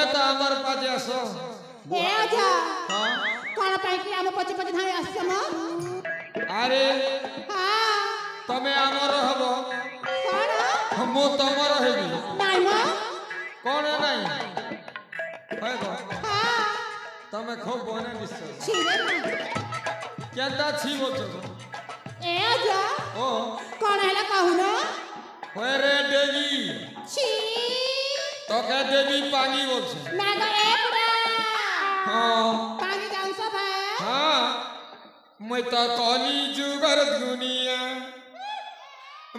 तमे तो हमर पाजे आसो ए आजा हां कोन पाई कि हम पचे पचे धाई आसे म अरे हां तमे हमर हबो कोन हम तमर हेबी नाइ म कोन नाइ होय गो हां तमे खूब बने दिसो छिरे ना केदा छी बोचो ए आजा ओ कोन हैला कहू न होय रे देवी छी तो के देवी पानी बोलछे ना गो ए पुरा हां पानी जान सब है हां मैं तो कली जुगर दुनिया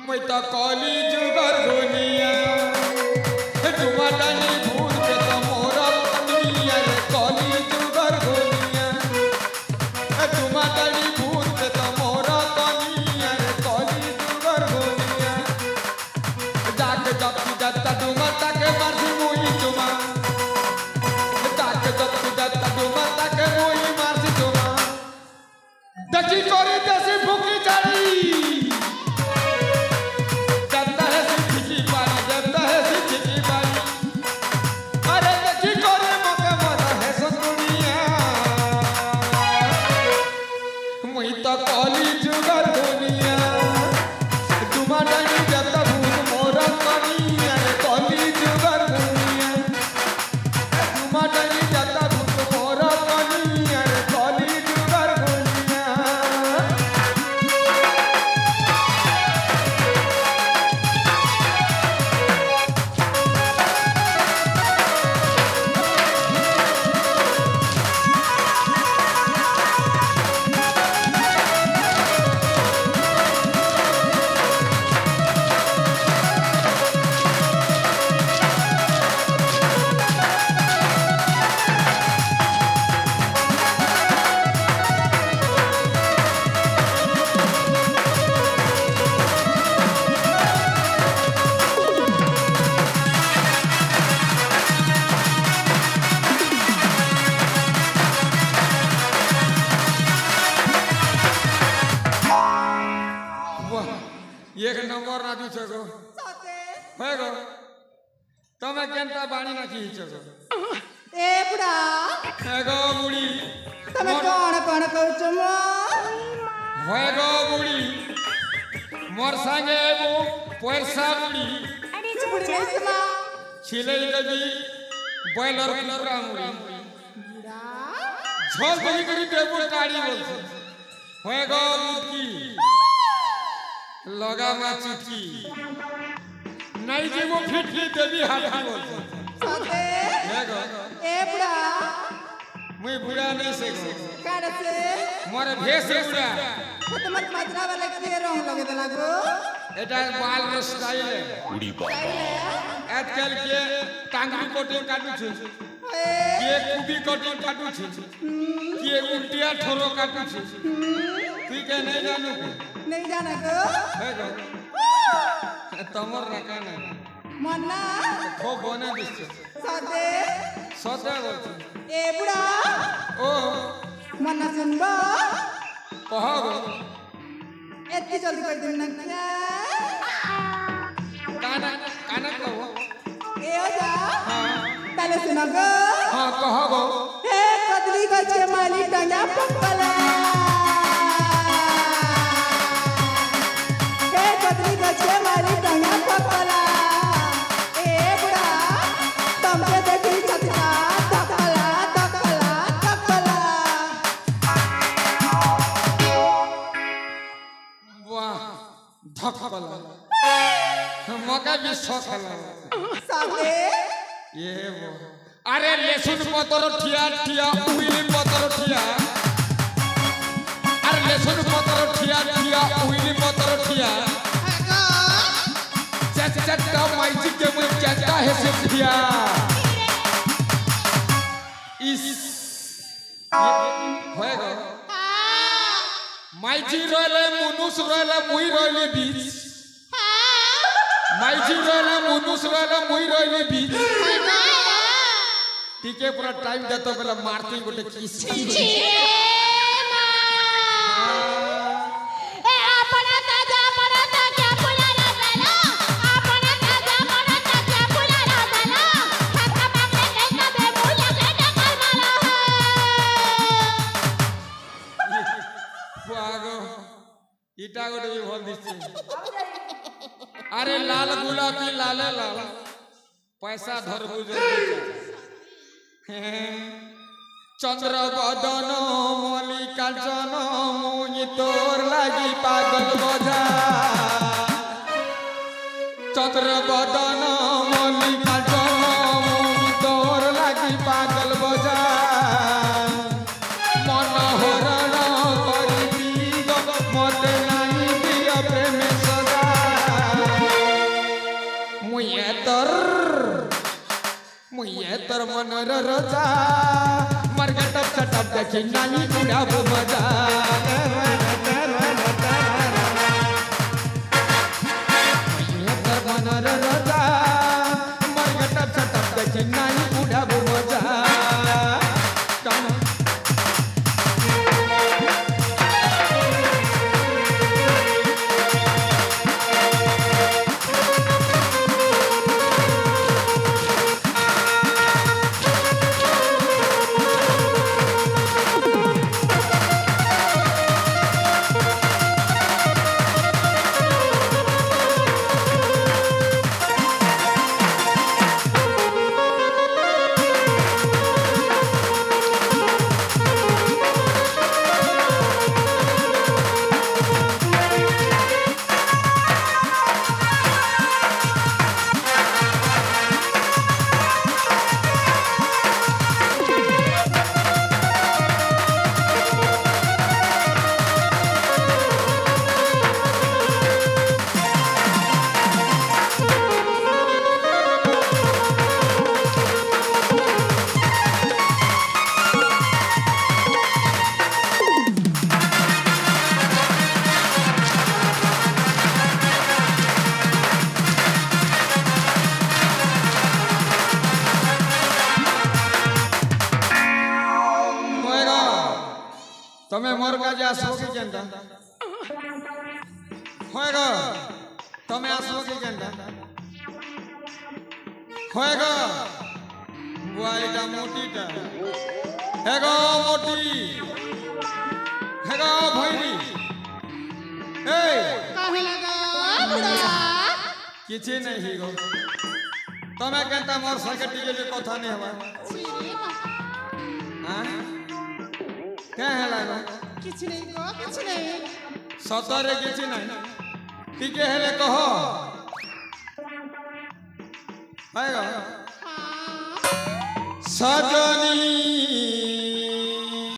मैं तो कली जुगर दुनिया तुमाटानी भूल के तो मोरा दुनिया रे कली जुगर दुनिया तुमाटानी भूल के तो मोरा दुनिया रे कली जुगर दुनिया जाके जप्ती जाता तुमाटा के मारती मुई तुमा जाके जप्ती जाता तुमाटा के मुई मारती तुमा दची कोरी जैसी भूखी जारी जबता है सिद्धि पानी जबता है सिद्धि पानी अरे दची कोरी मौके मरा है दुनिया मुई तो कली जुगर दुनिया तुम्हारा नहीं जबता भूत मोरा दुनिया कली जुगर दुनिया तुम्हारा नहीं जबता भूत मोरा दुनिया कली जुगर दुनिया एक नंबर राजू छगो सते होय गो तमे केनता बाणी ना की छगो ए पुरा हे गो बुढ़ी तमे कोन कोन कहू छ म होय गो बुढ़ी मोर संगे एबो पैसा बुढ़ी बुढ़ी समा छिले देवी बॉयलर कुकरा मुड़ी बुढ़ा झोल बही करी देबो काड़ी बोलछे होय गो मुटकी लगा मा चुटकी नहीं जीवो फिटकी देवी हाथी बोलछे सते हे गो ए बुढ़ा मुई बुढ़ा नहीं से काड से मोर भेष बुढ़ा तुम्हारे मात्रा वाले के रंग लगे देला गो এটা বাল র স্টাইল उड़ी बात आजकल के टांगरी कोटिंग काटू छे ए के कुबी कोटिंग काटू छे के उल्टिया ठोरो काटू छे तू के नहीं जानू के नहीं जाना गो हे गो तमर रखा ना मन्ना खो बने दिस सते सदा बोल ए बुढ़ा ओ मन्ना सुनबो कहो गो एत्ती जल्दी कर दिन ना काना काना कहो ए ओजा हां पहले सुनो गो हां कहो गो हे कदली गछे माली टंगा पकला हे कदली गछे माली टंगा पकला ए बुढ़ा तुमके देखी छतका तकला तकला तकला वाह धकला मका भी सखला साथे ये वो अरे लेसुन पतर ठिया ठिया उइली पतर ठिया अरे लेसुन पतर ठिया ठिया उइली पतर ठिया चट चट का माइची के मुझ चटा है से ठिया इस होएगा माइची रोले मुनुस रोले मुई रोले बीच माइची रोले मुनुस रोले मुई रोले बीच टीके पूरा टाइम देता बेला मारती गोटे किस इटा गोटे भी भल दिसे अरे लाल गुलाबी लाले लाल पैसा धरबु चंद्र बदन मल्लिकार्जुन मुई तोर लागी पागल बजा चंद्र बदन मल्लिकार्जुन मुई तोर लागी पागल बजा मन हरण करी मते नहीं दिया प्रेम सजा मुझे तर मनर रजा मरगटप चटप देखी नानी उड़ाबो मजा मुझे तर मनर रजा मरगटप चटप देखी नानी उड़ाबो मजा तमें मोर काजे आसो की केंदा होएगा तमें आसो की केंदा होएगा बुआईटा मोटीटा हेगो मोटी हेगो भैरी ए काहे लगा बुढ़ा किछि नहीं हिगो तमें केंता मोर संगे टिके जे कथा नहीं हवा हां क्या है लागा किछ नहीं को किछ नहीं सतरे किछि नहीं टिके हेले कहो आएगा सजनी